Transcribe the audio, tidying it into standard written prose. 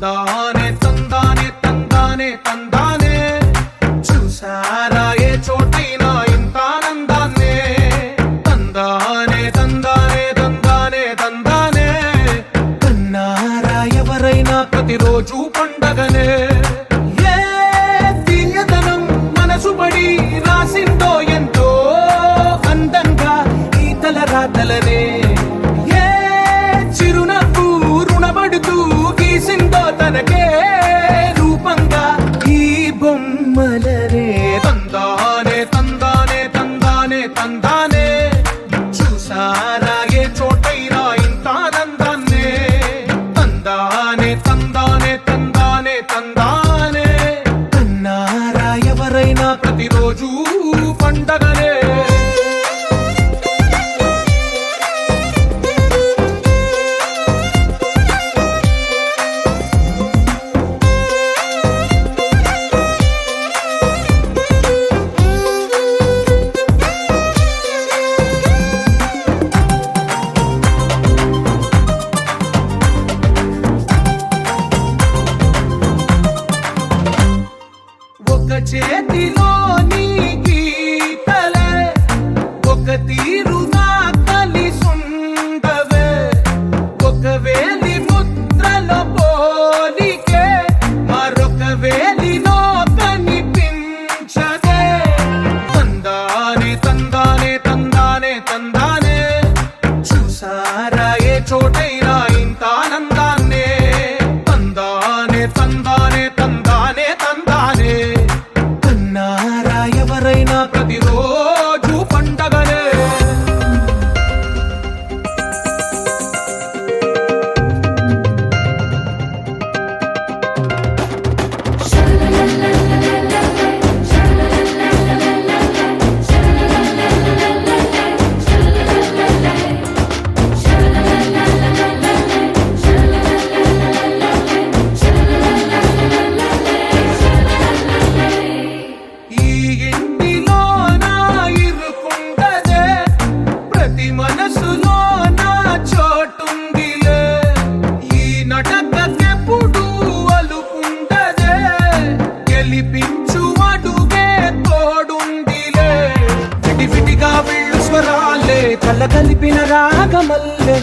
తందానే తందానే తందానే తందానే చూసారా ఏ చోటైనా ఇంత ఆనందాన్నే తందానే తందానే తందానే తందానే కన్నారా ఎవరైనా ప్రతిరోజు పండగనే ఏ తీయదనం మనసు పడి రాసిందో ఎంతో అందంగా ఈ తలరాతలనే తనకే రూపంగా ఈ బొమ్మలనే తందానే తందానే తందానే తందానే చూసారా ఏ చోటైనా ఇంత ఆనందాన్నే తందానే తందానే తందానే తందానే కన్నారా ఎవరైనా ప్రతిరోజు పండగనే చేతిలో నీ గీతలే ఒక తీరుగా కలిసుండవే ఒక వేలి ముద్రలో పోలికే మరొక వేలిలో కనిపించదే తందానే తందానే తందానే తందానే చూసారా ఏ చోటైనా ఇంత ఆనందాన్నే తందానే తందానే తందానే తందానే ఎవరైనా ప్రతిరోజు పండగనే మనసులో నా చోటుందిలే ఈ నటకెప్పుడు అలుపుండదే గెలిపించు అడుగే తోడుందిలే విడివిడిగా వెళ్ళు స్వరాలే కలగలిపిన రాగమల్లే